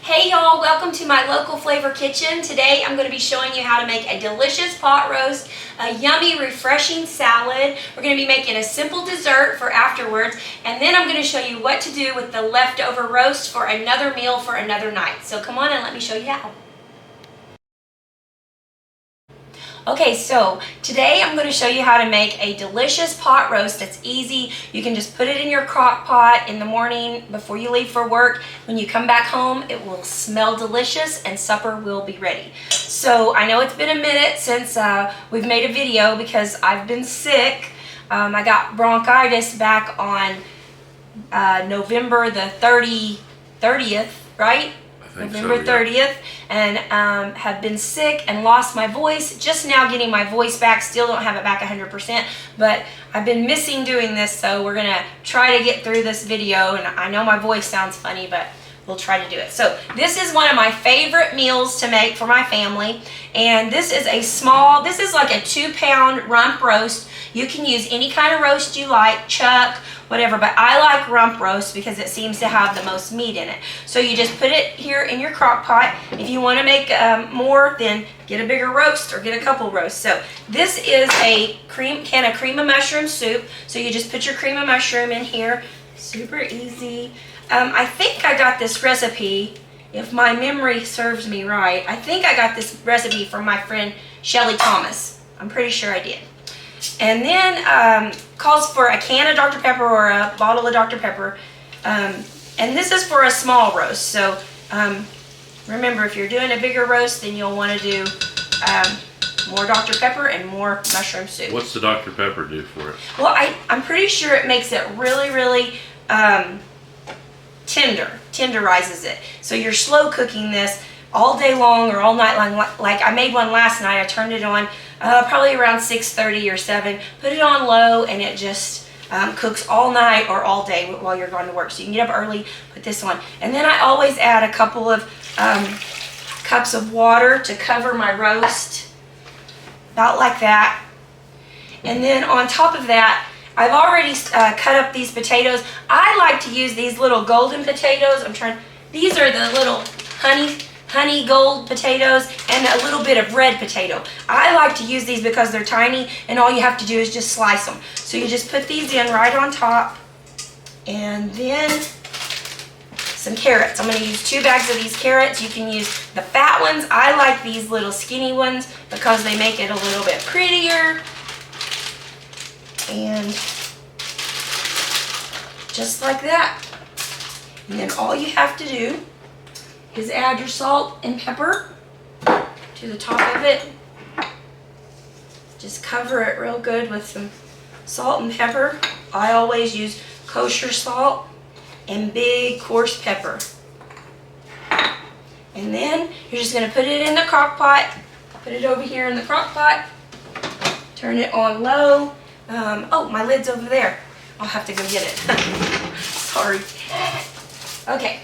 Hey y'all, welcome to my local flavor kitchen. Today I'm going to be showing you how to make a delicious pot roast, a yummy refreshing salad. We're going to be making a simple dessert for afterwards, and then I'm going to show you what to do with the leftover roast for another meal for another night. So come on and let me show you how. Okay, so today I'm going to show you how to make a delicious pot roast that's easy. You can just put it in your crock pot in the morning before you leave for work. When you come back home, it will smell delicious and supper will be ready. So I know it's been a minute since we've made a video because I've been sick. I got bronchitis back on November the 30th, right? November 30th, and have been sick and lost my voice. Just now getting my voice back. Still don't have it back 100%, but I've been missing doing this, so we're gonna try to get through this video. And I know my voice sounds funny, but we'll try to do it. So this is one of my favorite meals to make for my family, and this is like a 2-pound rump roast. You can use any kind of roast you like, chuck, whatever, but I like rump roast because it seems to have the most meat in it. So you just put it here in your crock pot. If you want to make more, then get a bigger roast or get a couple roasts. So this is a can of cream of mushroom soup. So you just put your cream of mushroom in here. Super easy. I think I got this recipe, if my memory serves me right, I think I got this recipe from my friend Shelly Thomas. I'm pretty sure I did. And then calls for a can of Dr. Pepper or a bottle of Dr. Pepper. And this is for a small roast. So remember, if you're doing a bigger roast, then you'll want to do more Dr. Pepper and more mushroom soup. What's the Dr. Pepper do for it? Well, I'm pretty sure it makes it really, really tenderizes it. So you're slow cooking this all day long or all night long. Like I made one last night. I turned it on probably around 6:30 or 7. Put it on low, and it just cooks all night or all day while you're going to work. So you can get up early, put this on. And then I always add a couple of cups of water to cover my roast, about like that. And then on top of that, I've already cut up these potatoes. I like to use these little golden potatoes. These are the little honey gold potatoes and a little bit of red potato. I like to use these because they're tiny and all you have to do is just slice them. So you just put these in right on top, and then some carrots. I'm going to use 2 bags of these carrots. You can use the fat ones. I like these little skinny ones because they make it a little bit prettier. And just like that. And then all you have to do is add your salt and pepper to the top of it. Just cover it real good with some salt and pepper. I always use kosher salt and big coarse pepper. And then you're just going to put it in the crock pot. Put it over here in the crock pot. Turn it on low. Oh, my lid's over there. I'll have to go get it. Sorry. Okay.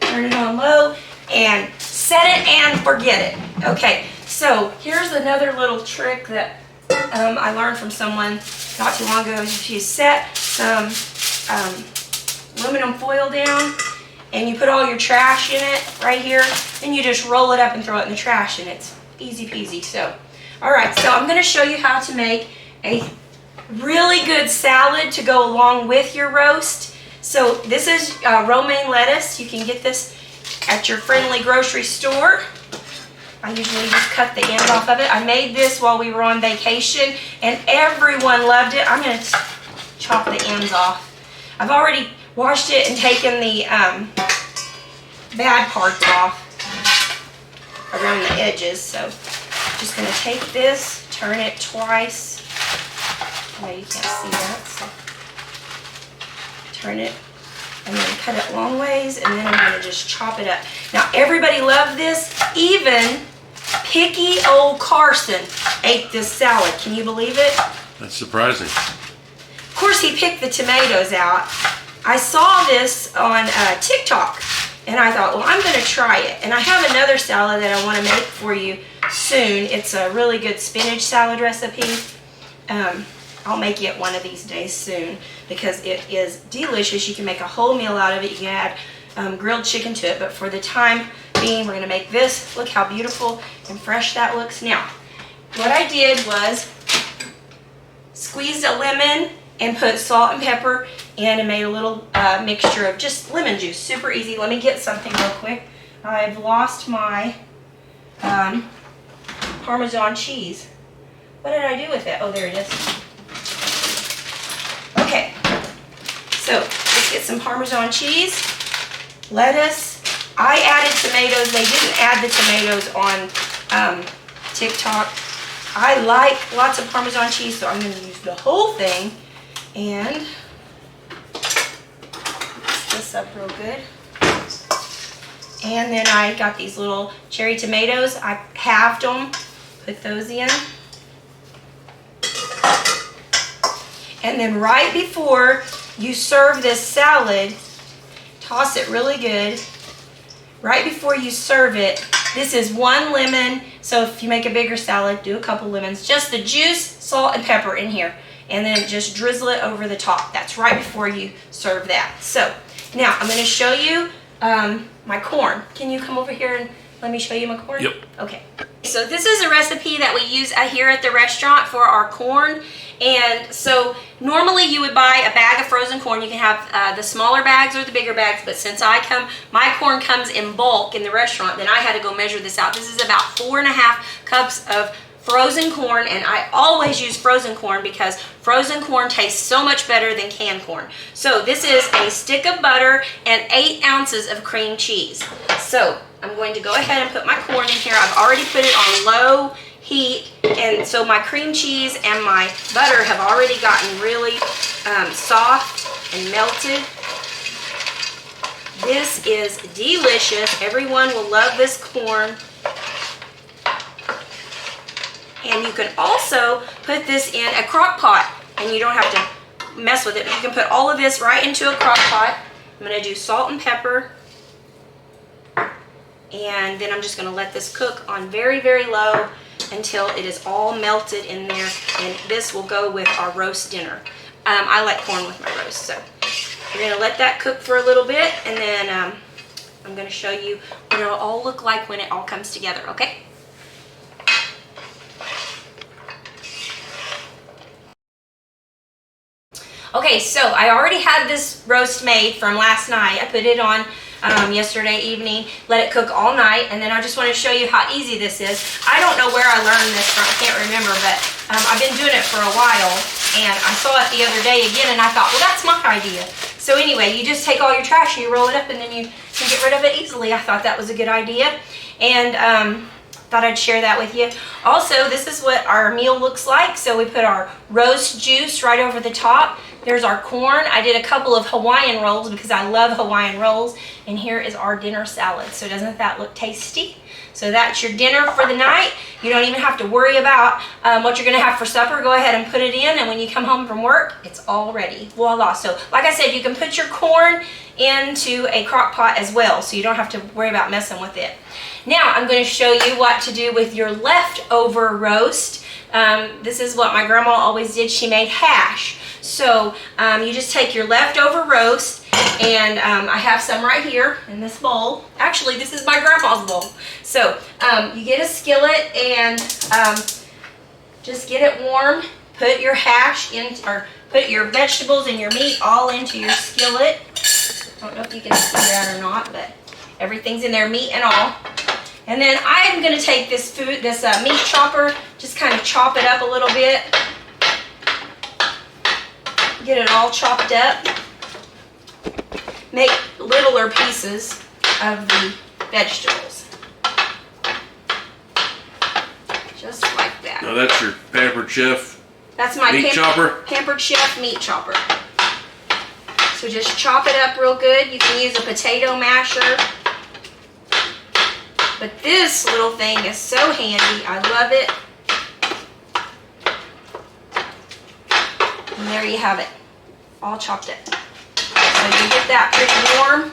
Turn it on low and set it and forget it. Okay, so here's another little trick that I learned from someone not too long ago. If you set some aluminum foil down and you put all your trash in it right here, then you just roll it up and throw it in the trash, and it's easy peasy. So, all right, so I'm going to show you how to make a really good salad to go along with your roast. So this is romaine lettuce. You can get this at your friendly grocery store. I usually just cut the ends off of it. I made this while we were on vacation and everyone loved it. I'm going to chop the ends off. I've already washed it and taken the bad parts off around the edges. So I'm just going to take this, turn it twice. No, you can't see that. So turn it and then cut it long ways, and then I'm going to just chop it up. Now everybody loved this. Even picky old Carson ate this salad. Can you believe it? That's surprising. Of course, he picked the tomatoes out. I saw this on TikTok, and I thought, well, I'm going to try it. And I have another salad that I want to make for you soon. It's a really good spinach salad recipe. I'll make it one of these days soon because it is delicious. You can make a whole meal out of it. You can add grilled chicken to it, but for the time being, we're gonna make this. Look how beautiful and fresh that looks. Now, what I did was squeezed a lemon and put salt and pepper in and made a little mixture of just lemon juice. Super easy. Let me get something real quick. I've lost my Parmesan cheese. What did I do with it? Oh, there it is. Okay, so let's get some Parmesan cheese, lettuce. I added tomatoes. They didn't add the tomatoes on TikTok. I like lots of Parmesan cheese, so I'm going to use the whole thing and mix this up real good. And then I got these little cherry tomatoes. I halved them, put those in. And then right before you serve this salad, toss it really good. Right before you serve it, this is 1 lemon. So if you make a bigger salad, do a couple lemons. Just the juice, salt, and pepper in here. And then just drizzle it over the top. That's right before you serve that. So now I'm going to show you my corn. Can you come over here and let me show you my corn? Yep. Okay. So this is a recipe that we use here at the restaurant for our corn. And so normally you would buy a bag of frozen corn. You can have the smaller bags or the bigger bags, but since my corn comes in bulk in the restaurant, then I had to go measure this out. This is about 4.5 cups of frozen corn, and I always use frozen corn because frozen corn tastes so much better than canned corn. So this is a stick of butter and 8 ounces of cream cheese. So I'm going to go ahead and put my corn in here. I've already put it on low heat, and so my cream cheese and my butter have already gotten really soft and melted. This is delicious. Everyone will love this corn. And you can also put this in a crock pot, and you don't have to mess with it. You can put all of this right into a crock pot. I'm going to do salt and pepper. And then I'm just going to let this cook on very, very low until it is all melted in there. And this will go with our roast dinner. I like corn with my roast. So we're going to let that cook for a little bit. And then I'm going to show you what it'll all look like when it all comes together. Okay? Okay, so I already had this roast made from last night. I put it on yesterday evening, let it cook all night, and then I just want to show you how easy this is. I don't know where I learned this from, I can't remember, but I've been doing it for a while, and I saw it the other day again, and I thought, well, that's my idea. So anyway, you just take all your trash and you roll it up, and then you can get rid of it easily. I thought that was a good idea, and thought I'd share that with you. Also, this is what our meal looks like. So we put our roast juice right over the top. There's our corn. I did a couple of Hawaiian rolls because I love Hawaiian rolls. And here is our dinner salad. So doesn't that look tasty? So that's your dinner for the night. You don't even have to worry about what you're going to have for supper. Go ahead and put it in, and when you come home from work, it's all ready. Voila. So like I said, you can put your corn into a crock pot as well, so you don't have to worry about messing with it. Now I'm going to show you what to do with your leftover roast. This is what my grandma always did. She made hash. So you just take your leftover roast, and I have some right here in this bowl. Actually, this is my grandma's bowl. So you get a skillet and just get it warm. Put your hash in, or put your vegetables and your meat all into your skillet. I don't know if you can see that or not, but everything's in there, meat and all. And then I'm going to take this meat chopper, just kind of chop it up a little bit. Get it all chopped up. Make littler pieces of the vegetables. Just like that. Now that's your Pampered Chef That's my meat chopper? Pampered Chef meat chopper. So just chop it up real good. You can use a potato masher. But this little thing is so handy. I love it. And there you have it. All chopped up. So you get that pretty warm.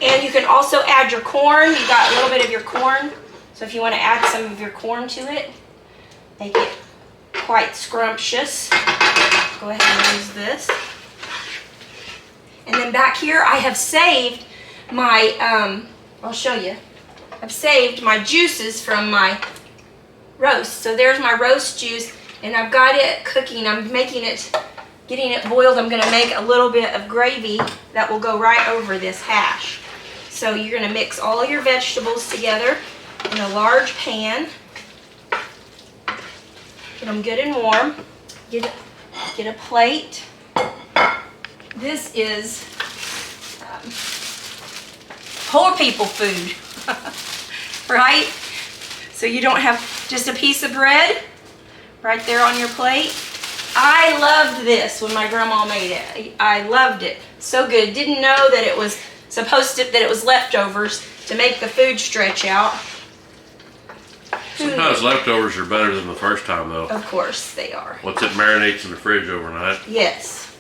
And you can also add your corn. You got a little bit of your corn. So if you want to add some of your corn to it, make it quite scrumptious. Go ahead and use this. And then back here I have saved my, I'll show you. I've saved my juices from my roast. So there's my roast juice, and I've got it cooking. I'm making it, getting it boiled. I'm gonna make a little bit of gravy that will go right over this hash. So you're gonna mix all your vegetables together in a large pan. Get them good and warm. Get a plate. This is poor people food, right? So you don't have just a piece of bread right there on your plate. I loved this when my grandma made it. I loved it. So good. Didn't know that it was that it was leftovers to make the food stretch out. Sometimes leftovers are better than the first time, though. Of course they are. Once it marinates in the fridge overnight. Yes.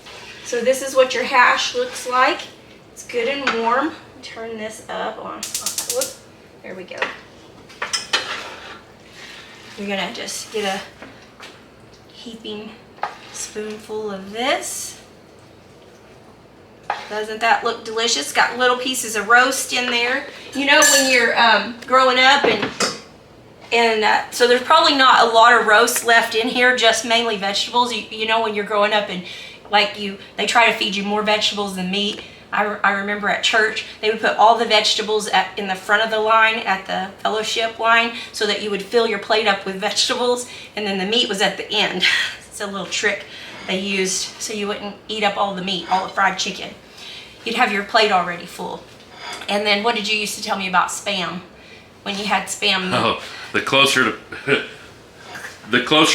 So this is what your hash looks like. It's good and warm. Turn this up on. Whoop, there we go. You're gonna just get a heaping spoonful of this. Doesn't that look delicious? Got little pieces of roast in there. You know, when you're growing up and so there's probably not a lot of roast left in here, just mainly vegetables. You know, when you're growing up and they try to feed you more vegetables than meat. I remember at church, they would put all the vegetables in the front of the line, at the fellowship line, so that you would fill your plate up with vegetables, and then the meat was at the end. It's a little trick they used so you wouldn't eat up all the meat, all the fried chicken. You'd have your plate already full. And then what did you used to tell me about Spam? When you had Spam meat? Oh, the closer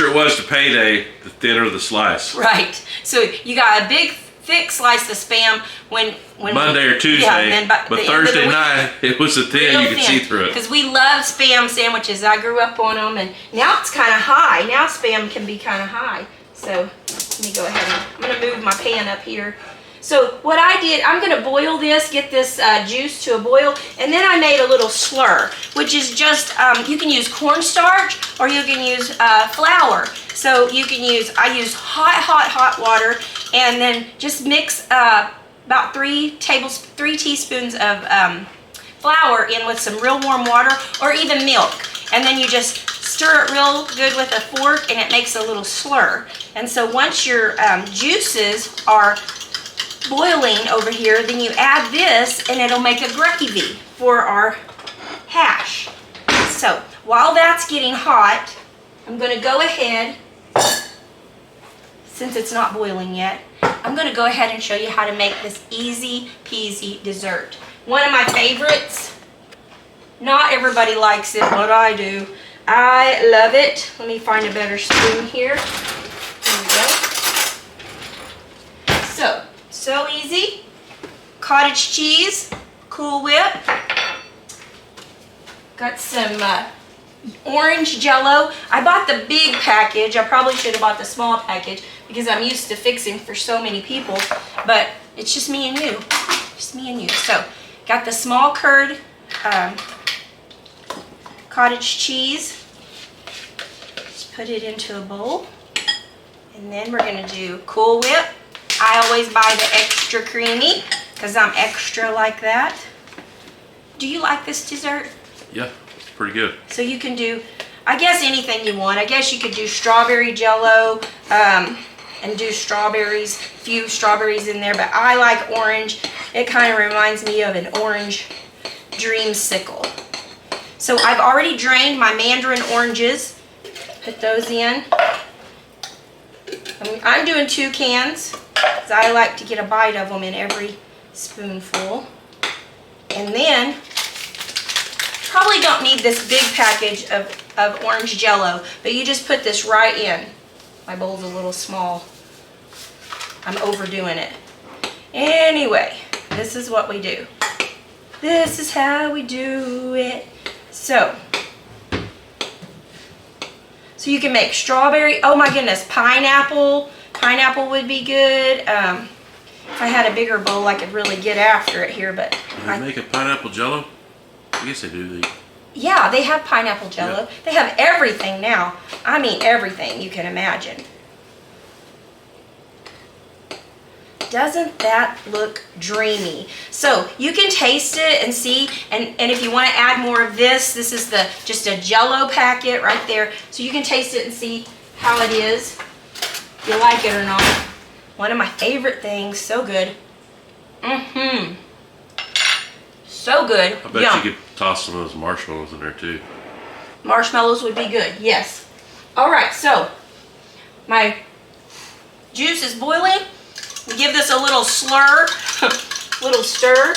it was to payday, the thinner the slice. Right. So you got a big, thick slice of Spam when Monday or Tuesday, yeah, but Thursday night it was a thin, you could see through it. Because we loved Spam sandwiches. I grew up on them, and now it's kind of high. Now Spam can be kind of high. So let me go ahead and I'm going to move my pan up here. So what I did, I'm going to boil this, get this juice to a boil, and then I made a little slur, which is just, you can use cornstarch or you can use flour. So you can I use hot water, and then just mix about 3 teaspoons of flour in with some real warm water or even milk. And then you just stir it real good with a fork, and it makes a little slur. And so once your juices are boiling over here, then you add this and it'll make a gravy for our hash. So while that's getting hot, I'm going to go ahead, since it's not boiling yet, I'm going to go ahead and show you how to make this easy peasy dessert. One of my favorites. Not everybody likes it, but I do. I love it. Let me find a better spoon here. Here we go. So easy. Cottage cheese, Cool Whip. Got some orange Jell-O. I bought the big package. I probably should have bought the small package because I'm used to fixing for so many people, but it's just me and you. Just me and you. So, got the small curd cottage cheese. Just put it into a bowl. And then we're going to do Cool Whip. I always buy the extra creamy because I'm extra like that. Do you like this dessert? Yeah, it's pretty good. So you can do, I guess, anything you want. I guess you could do strawberry Jell-O and do strawberries, few strawberries in there, but I like orange. It kind of reminds me of an orange dreamsicle. So I've already drained my mandarin oranges. Put those in. I'm doing 2 cans because I like to get a bite of them in every spoonful. And then, probably don't need this big package of orange Jell-O, but you just put this right in. My bowl's a little small. I'm overdoing it. Anyway, this is what we do. This is how we do it. So you can make strawberry, oh my goodness, pineapple. Pineapple would be good. If I had a bigger bowl, I could really get after it here, but... Do they make a pineapple Jell-O? I guess they do. Yeah, they have pineapple Jell-O. Yeah. They have everything now. I mean, everything you can imagine. Doesn't that look dreamy? So you can taste it and see, and if you want to add more of this is just a Jell-O packet right there. So you can taste it and see how it is, if you like it or not. One of my favorite things, so good. So good. I bet Yum. you could toss some of those marshmallows in there too. Marshmallows would be good, yes. All right, so my juice is boiling. We give this a little slur, little stir,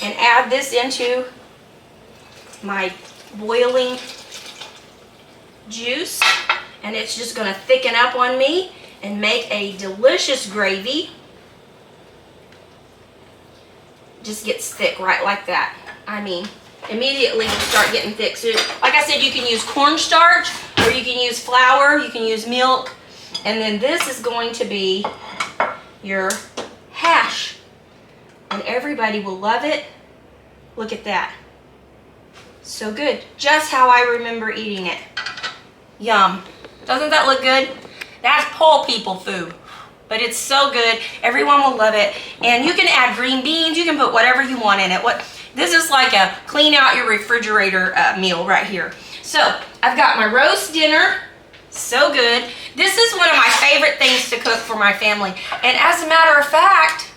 and add this into my boiling juice, and it's just gonna thicken up on me and make a delicious gravy. Just gets thick right like that. I mean, immediately you start getting thick. So like I said, you can use cornstarch or you can use flour, you can use milk, and then this is going to be your hash, and everybody will love it. Look at that. So good. Just how I remember eating it. Yum. Doesn't that look good? That's poor people food. But it's so good. Everyone will love it. And you can add green beans. You can put whatever you want in it. This is like a clean out your refrigerator meal right here. So I've got my roast dinner. So good. This is one of my favorite things to cook for my family. And as a matter of fact,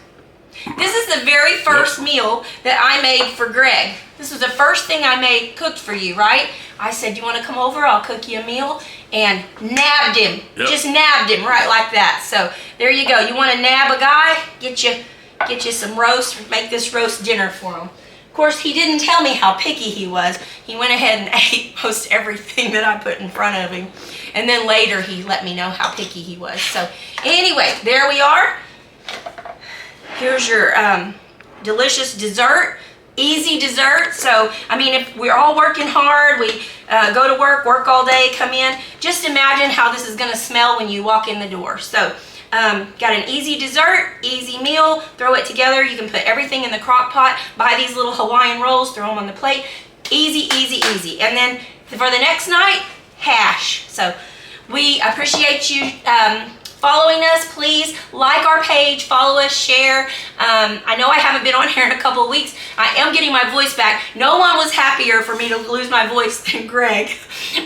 this is the very first meal that I made for Greg. This was the first thing I cooked for you, right? I said, you want to come over? I'll cook you a meal. And nabbed him. Yep. Just nabbed him right like that. So there you go. You want to nab a guy? Get you some roast. Make this roast dinner for him. Of course, he didn't tell me how picky he was. He went ahead and ate most everything that I put in front of him. And then later he let me know how picky he was. So anyway, there we are. Here's your delicious dessert. Easy dessert. So, I mean, if we're all working hard, we go to work all day, come in, just imagine how this is going to smell when you walk in the door. So, got an easy dessert, easy meal, throw it together. You can put everything in the crock pot, buy these little Hawaiian rolls, throw them on the plate. Easy, easy, easy. And then for the next night, hash. So, we appreciate you following us. Please like our page, follow us, share. I know I haven't been on here in a couple of weeks. I am getting my voice back. No one was happier for me to lose my voice than Greg,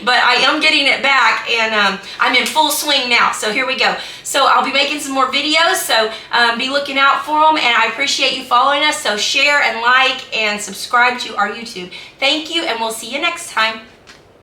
but I am getting it back, and I'm in full swing now. So here we go. So I'll be making some more videos, so be looking out for them, and I appreciate you following us. So share and like and subscribe to our YouTube. Thank you, and we'll see you next time.